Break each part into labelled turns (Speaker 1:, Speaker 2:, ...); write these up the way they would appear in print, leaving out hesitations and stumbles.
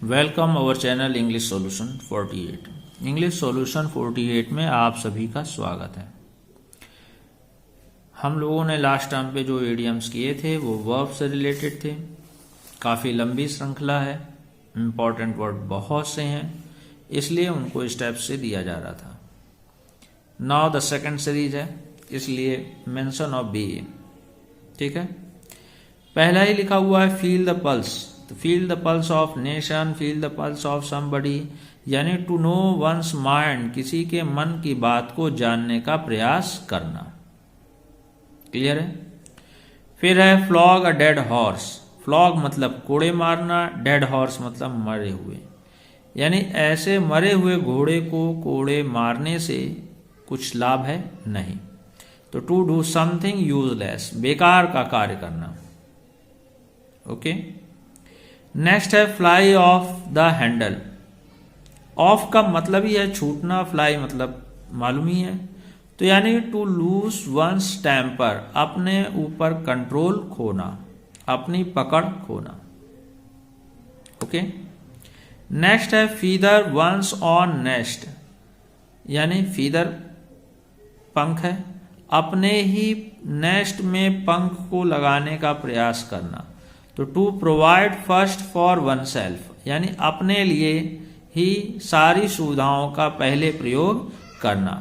Speaker 1: Welcome our channel English solution 48। English solution 48 में आप सभी का स्वागत है। हम लोगों ने लास्ट टर्म पे जो इडियम्स किए थे वो वर्ब से रिलेटेड थे। काफ़ी लंबी श्रृंखला है, इम्पॉर्टेंट वर्ड बहुत से हैं, इसलिए उनको स्टेप से दिया जा रहा था। नाउ द सेकंड सीरीज है, इसलिए मेंशन ऑफ बी। ठीक है, पहला ही लिखा हुआ है फील द पल्स। तो feel the pulse of nation, feel the pulse of somebody, यानी टू नो वंस माइंड, किसी के मन की बात को जानने का प्रयास करना। क्लियर है। फिर है flog a dead horse. Flog मतलब कोड़े मारना, डेड हॉर्स मतलब मरे हुए, यानी ऐसे मरे हुए घोड़े को कोड़े मारने से कुछ लाभ है नहीं। तो टू डू समथिंग यूजलेस, बेकार का कार्य करना। ओके। नेक्स्ट है fly of the handle. Of का मतलब ही है छूटना, फ्लाई मतलब मालूम ही है। तो यानी टू लूज वंस टेम्पर, अपने ऊपर कंट्रोल खोना, अपनी पकड़ खोना। ओके। नेक्स्ट है फीदर वंस ऑन नेस्ट, यानी फीदर पंख है, अपने ही नेस्ट में पंख को लगाने का प्रयास करना। तो to provide first for oneself, यानी अपने लिए ही सारी सुविधाओं का पहले प्रयोग करना।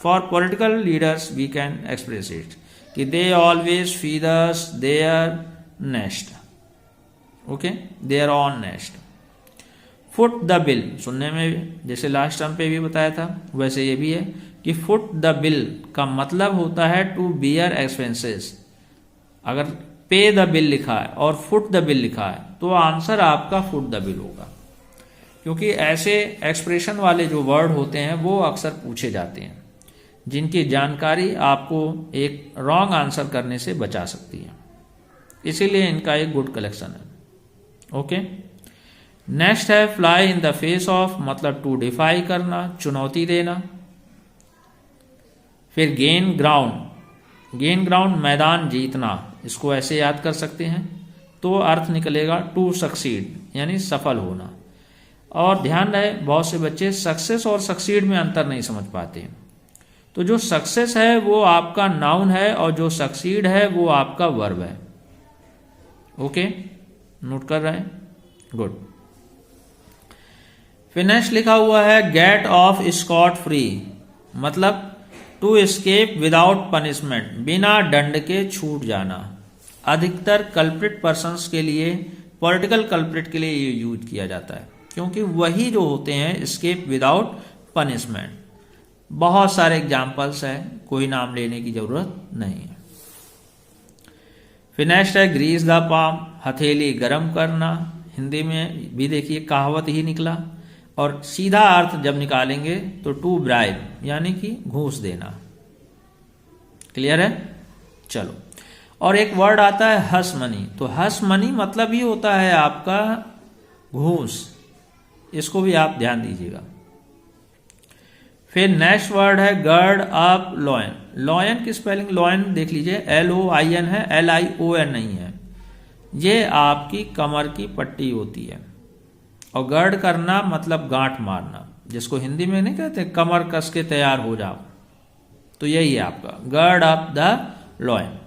Speaker 1: For political leaders we can express it कि they always feathers their nest. Okay, their own nest. Foot the bill, सुनने में जैसे लास्ट टर्म पे भी बताया था वैसे ये भी है कि फुट द बिल का मतलब होता है टू बियर एक्सपेंसेस। अगर पे द बिल लिखा है और फुट द बिल लिखा है तो आंसर आपका फुट द बिल होगा, क्योंकि ऐसे एक्सप्रेशन वाले जो वर्ड होते हैं वो अक्सर पूछे जाते हैं, जिनकी जानकारी आपको एक रॉन्ग आंसर करने से बचा सकती है। इसीलिए इनका एक गुड कलेक्शन है। ओके। नेक्स्ट है fly in the face of, मतलब टू डिफाई करना, चुनौती देना। फिर गेन ग्राउंड। गेन ग्राउंड मैदान जीतना, इसको ऐसे याद कर सकते हैं। तो अर्थ निकलेगा टू सक्सीड, यानी सफल होना। और ध्यान रहे बहुत से बच्चे सक्सेस और सक्सीड में अंतर नहीं समझ पाते। तो जो सक्सेस है वो आपका नाउन है और जो सक्सीड है वो आपका वर्ब है। ओके, नोट कर रहे हैं, गुड। फिर नेक्स्ट लिखा हुआ है गेट ऑफ स्कॉट फ्री, मतलब टू एस्केप विदाउट पनिशमेंट, बिना दंड के छूट जाना। अधिकतर कल्प्रिट पर्सन्स के लिए, पॉलिटिकल कल्प्रिट के लिए ये यूज किया जाता है, क्योंकि वही जो होते हैं एस्केप विदाउट पनिशमेंट। बहुत सारे एग्जाम्पल्स हैं, कोई नाम लेने की जरूरत नहीं है। फिर नेक्स्ट है ग्रीस द पाम, हथेली गरम करना। हिंदी में भी देखिए कहावत ही निकला, और सीधा अर्थ जब निकालेंगे तो टू ब्राइब, यानी कि घूस देना। क्लियर है। चलो, और एक वर्ड आता है हस मनी। तो हस मनी मतलब ही होता है आपका घूस, इसको भी आप ध्यान दीजिएगा। फिर नेक्स्ट वर्ड है गर्ड अप लॉयन। लॉयन की स्पेलिंग लॉयन देख लीजिए, LOIN है, LION नहीं है। ये आपकी कमर की पट्टी होती है। और गर्ड करना मतलब गांठ मारना, जिसको हिंदी में नहीं कहते कमर कस के तैयार हो जाओ, तो यही है आपका गर्ड अप द लॉयन।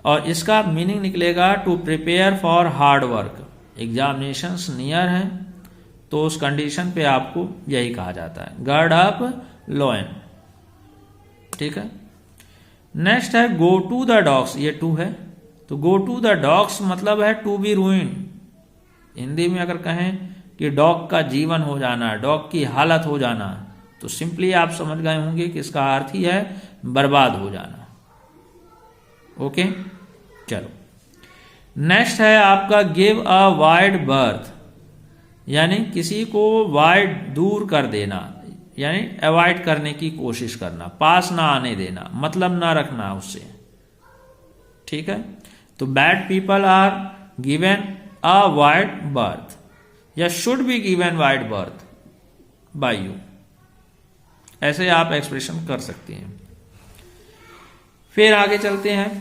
Speaker 1: और इसका मीनिंग निकलेगा to prepare for hard work. Examinations near है तो उस कंडीशन पे आपको यही कहा जाता है, गर्ड अप लॉयन। ठीक है। नेक्स्ट है गो टू द डॉग्स, ये टू है। तो गो टू द डॉग्स मतलब है टू बी रूइंड। हिंदी में अगर कहें कि डॉग का जीवन हो जाना, डॉग की हालत हो जाना, तो सिंपली आप समझ गए होंगे कि इसका अर्थ ही है बर्बाद हो जाना। ओके, चलो। नेक्स्ट है आपका गिव अ वाइड बर्थ, यानी किसी को वाइड दूर कर देना, यानी अवॉइड करने की कोशिश करना, पास ना आने देना, मतलब ना रखना उससे। ठीक है। तो bad people are given a wide berth, या should be given wide berth by you, ऐसे आप एक्सप्रेशन कर सकते हैं। फिर आगे चलते हैं।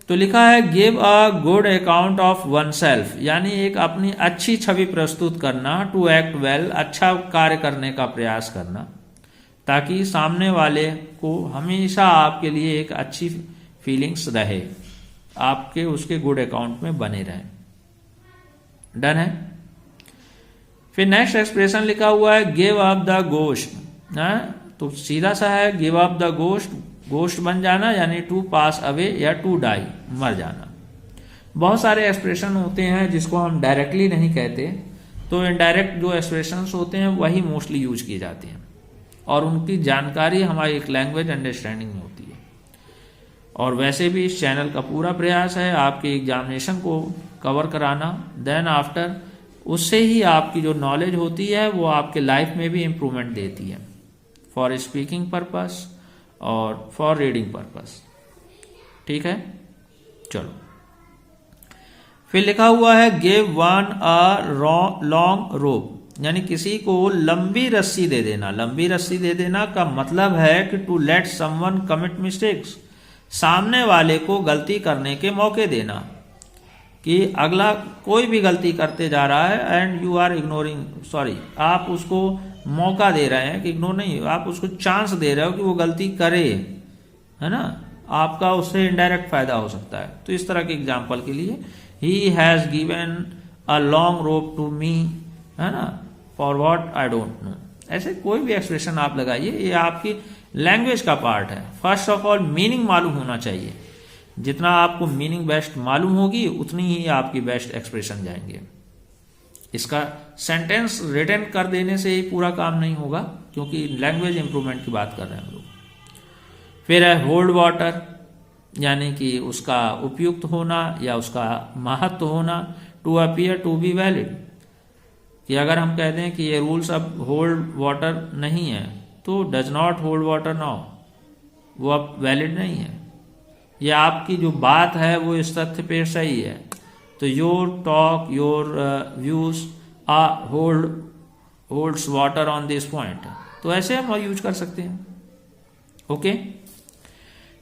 Speaker 1: तो लिखा है give a good account of one self, यानी एक अपनी अच्छी छवि प्रस्तुत करना, टू एक्ट वेल, अच्छा कार्य करने का प्रयास करना, ताकि सामने वाले को हमेशा आपके लिए एक अच्छी फीलिंग्स रहे, आपके उसके गुड अकाउंट में बने रहें। डन है। फिर नेक्स्ट एक्सप्रेशन लिखा हुआ है गिव अप द गोस्ट, तो सीधा सा है give up the ghost, ghost बन जाना यानी टू पास अवे या टू डाई, मर जाना। बहुत सारे एक्सप्रेशन होते हैं जिसको हम डायरेक्टली नहीं कहते, तो इनडायरेक्ट जो एक्सप्रेशंस होते हैं वही मोस्टली यूज किए जाते हैं और उनकी जानकारी हमारी एक लैंग्वेज अंडरस्टैंडिंग में होती है। और वैसे भी इस चैनल का पूरा प्रयास है आपके एग्जामिनेशन को कवर कराना, देन आफ्टर उससे ही आपकी जो नॉलेज होती है वो आपके लाइफ में भी इम्प्रूवमेंट देती है, फॉर स्पीकिंग पर्पस और फॉर रीडिंग पर्पस। ठीक है, चलो। फिर लिखा हुआ है गिव वन अ लॉन्ग रोप, यानी किसी को लंबी रस्सी दे देना। लंबी रस्सी दे देना का मतलब है कि to let someone commit mistakes, सामने वाले को गलती करने के मौके देना, कि अगला कोई भी गलती करते जा रहा है and you are ignoring, sorry आप उसको मौका दे रहे हैं, कि इग्नोर नहीं, आप उसको चांस दे रहे हो कि वो गलती करे, है ना, आपका उससे इनडायरेक्ट फायदा हो सकता है। तो इस तरह के एग्जाम्पल के लिए ही has given a long rope to me, है ना, for what I don't know. ऐसे कोई भी एक्सप्रेशन आप लगाइए, ये आपकी लैंग्वेज का पार्ट है। फर्स्ट ऑफ ऑल मीनिंग मालूम होना चाहिए, जितना आपको मीनिंग बेस्ट मालूम होगी उतनी ही आपकी बेस्ट एक्सप्रेशन जाएंगे। इसका सेंटेंस रिटन कर देने से ही पूरा काम नहीं होगा, क्योंकि लैंग्वेज इंप्रूवमेंट की बात कर रहे हैं हम लोग। फिर है होल्ड वाटर, यानी कि उसका उपयुक्त होना या उसका महत्व होना, to appear to be valid, कि अगर हम कह दें कि ये रूल्स अब होल्ड वाटर नहीं है तो does not hold water now, वो अब वैलिड नहीं है, या आपकी जो बात है वो इस तथ्य पे सही है, तो your talk your views holds water on this point, तो ऐसे हम यूज कर सकते हैं। ओके।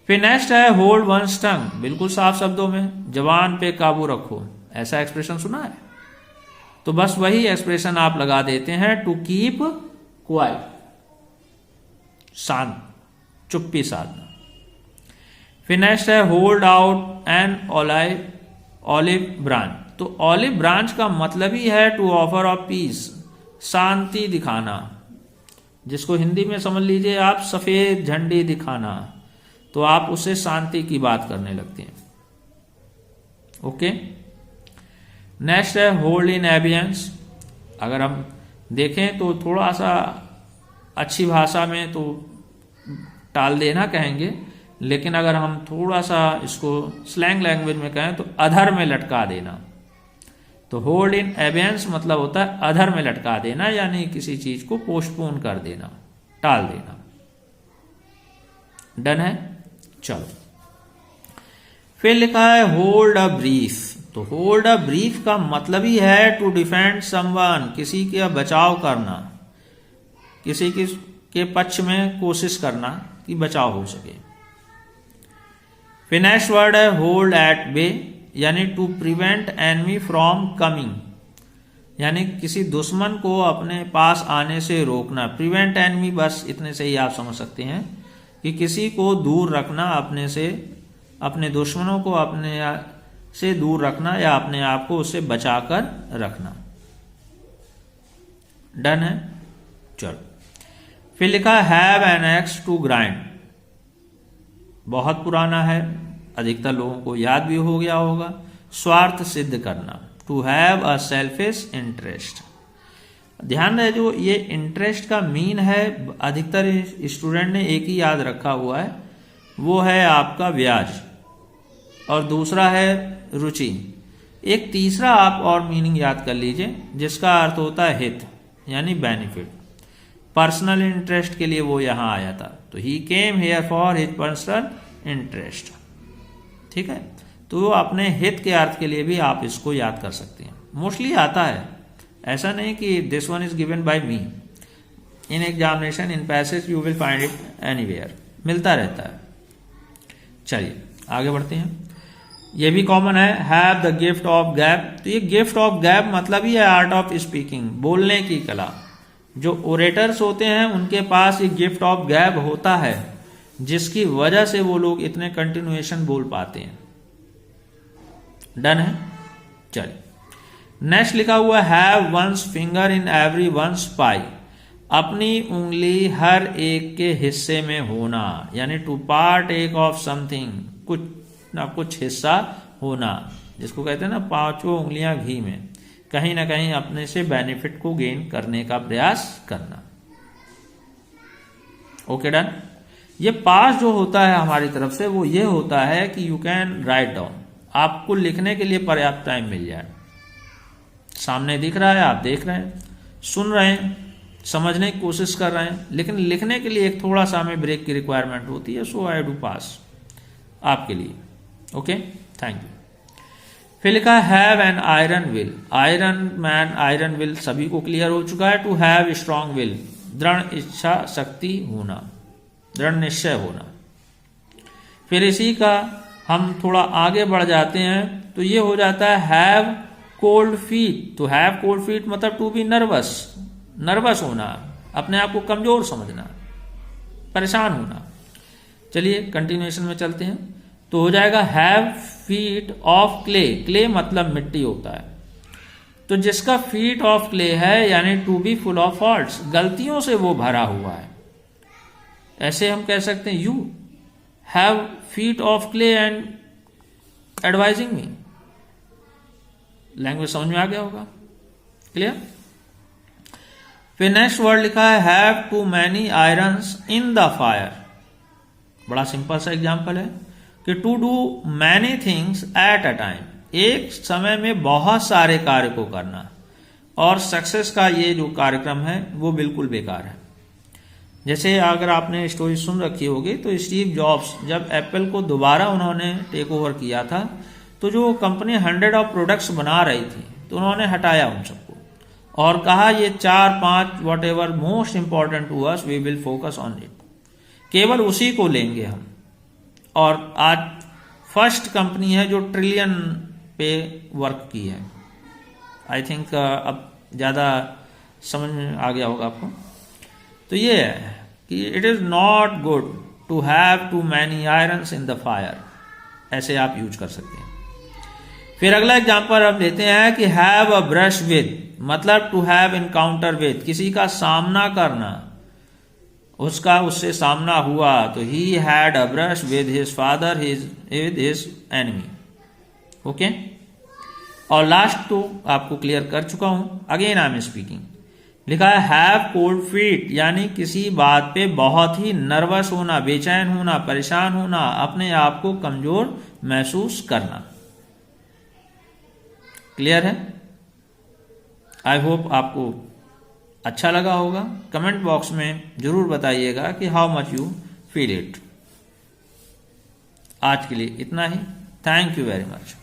Speaker 1: फिर नेक्स्ट है होल्ड वंस टंग, बिल्कुल साफ शब्दों में जबान पे काबू रखो, ऐसा एक्सप्रेशन सुना है? तो बस वही एक्सप्रेशन आप लगा देते हैं टू कीप क्वाइट, शांत, चुप्पी साधना। फिर नेक्स्ट है hold out an olive branch, तो ऑलिव ब्रांच का मतलब ही है टू ऑफर ऑफ पीस, शांति दिखाना, जिसको हिंदी में समझ लीजिए आप सफेद झंडी दिखाना, तो आप उससे शांति की बात करने लगते हैं। ओके। नेक्स्ट है होल्ड इन एबियंस, अगर हम देखें तो थोड़ा सा अच्छी भाषा में तो टाल देना कहेंगे, लेकिन अगर हम थोड़ा सा इसको स्लैंग लैंग्वेज में कहें तो अधर में लटका देना। तो होल्ड इन एबियंस मतलब होता है अधर में लटका देना, यानी किसी चीज को पोस्टपोन कर देना, टाल देना। डन है, चलो। फिर लिखा है होल्ड अ ब्रीफ, तो होल्ड अ ब्रीफ का मतलब ही है टू डिफेंड समवन, किसी का बचाव करना, किसी के पक्ष में कोशिश करना कि बचाव हो सके। फिर नेक्स्ट वर्ड है होल्ड एट बे, यानी to prevent enemy from coming, यानी किसी दुश्मन को अपने पास आने से रोकना। प्रिवेंट एनिमी बस इतने से ही आप समझ सकते हैं कि किसी को दूर रखना अपने से, अपने दुश्मनों को अपने से दूर रखना या अपने आप को उससे बचाकर रखना। डन है, चलो। फिर लिखा have an axe to grind, बहुत पुराना है, अधिकतर लोगों को याद भी हो गया होगा। स्वार्थ सिद्ध करना, to have a selfish interest. ध्यान रहे, जो ये इंटरेस्ट का मीन है अधिकतर स्टूडेंट ने एक ही याद रखा हुआ है, वो है आपका ब्याज, और दूसरा है रुचि। एक तीसरा आप और मीनिंग याद कर लीजिए जिसका अर्थ होता है हित, यानी बेनिफिट। पर्सनल इंटरेस्ट के लिए वो यहां आया था, तो he came here for his personal interest. ठीक है, तो अपने हित के अर्थ के लिए भी आप इसको याद कर सकते हैं। मोस्टली आता है, ऐसा नहीं कि this one is given by me, in examination in passage you will find it anywhere, मिलता रहता है। चलिए आगे बढ़ते हैं। ये भी कॉमन है, have the gift of gap. तो ये गिफ्ट ऑफ गैप मतलब ही है आर्ट ऑफ स्पीकिंग, बोलने की कला। जो ओरेटर्स होते हैं उनके पास ये गिफ्ट ऑफ गैप होता है, जिसकी वजह से वो लोग इतने कंटिन्यूएशन बोल पाते हैं। डन है। चलिए नेक्स्ट लिखा हुआ have one's finger in every one's pie. अपनी उंगली हर एक के हिस्से में होना, यानी टू पार्ट एक ऑफ समथिंग, कुछ ना कुछ हिस्सा होना, जिसको कहते हैं ना पांचों उंगलियां घी में, कहीं ना कहीं अपने से बेनिफिट को गेन करने का प्रयास करना। Okay done. ये पास जो होता है हमारी तरफ से वो ये होता है कि यू कैन राइट डाउन, आपको लिखने के लिए पर्याप्त टाइम मिल जाए। सामने दिख रहा है, आप देख रहे हैं, सुन रहे हैं, समझने की कोशिश कर रहे हैं, लेकिन लिखने के लिए एक थोड़ा सा हमें ब्रेक की रिक्वायरमेंट होती है। सो आई डू पास आपके लिए। Okay, thank you. फिर लिखा have an iron will. Iron man, iron will सभी को क्लियर हो चुका है। टू हैव स्ट्रॉन्ग विल, दृढ़ इच्छा शक्ति होना, दृढ़ निश्चय होना। फिर इसी का हम थोड़ा आगे बढ़ जाते हैं तो ये हो जाता है हैव कोल्ड फीट। तो हैव कोल्ड फीट मतलब टू बी नर्वस, नर्वस होना, अपने आप को कमजोर समझना, परेशान होना। चलिए कंटिन्यूएशन में चलते हैं। तो हो जाएगा have feet of clay. Clay मतलब मिट्टी होता है। तो जिसका फीट ऑफ क्ले है यानी to be full of faults, गलतियों से वो भरा हुआ है। ऐसे हम कह सकते हैं you have feet of clay and advising me. Language समझ में आ गया होगा, क्लियर। फिर नेक्स्ट वर्ड लिखा है have too many irons in the fire. बड़ा सिंपल सा एग्जांपल है कि to do many things at a time, एक समय में बहुत सारे कार्य को करना, और सक्सेस का ये जो कार्यक्रम है वो बिल्कुल बेकार है। जैसे अगर आपने स्टोरी सुन रखी होगी तो स्टीव जॉब्स जब एप्पल को दोबारा उन्होंने टेक ओवर किया था तो जो कंपनी 100 ऑफ प्रोडक्ट्स बना रही थी तो उन्होंने हटाया उन सबको और कहा ये 4-5 whatever most important to us we will focus on it, केवल उसी को लेंगे हम। और आज फर्स्ट कंपनी है जो ट्रिलियन पे वर्क की है। आई थिंक अब ज़्यादा समझ में आ गया होगा आपको। तो ये है कि it is not good to have too many irons in the fire, ऐसे आप यूज कर सकते हैं। फिर अगला एग्जांपल हम लेते हैं कि हैव अ ब्रश विद, मतलब टू हैव इनकाउंटर विद, किसी का सामना करना, उसका उससे सामना हुआ। तो he had a brush with his father with his enemy. Okay, और लास्ट तो आपको क्लियर कर चुका हूं। Again I am speaking. लिखा है हैव कोल्ड फीट, यानी किसी बात पे बहुत ही नर्वस होना, बेचैन होना, परेशान होना, अपने आप को कमजोर महसूस करना। क्लियर है? आई होप आपको अच्छा लगा होगा। कमेंट बॉक्स में जरूर बताइएगा कि how much you feel it. आज के लिए इतना ही। Thank you very much.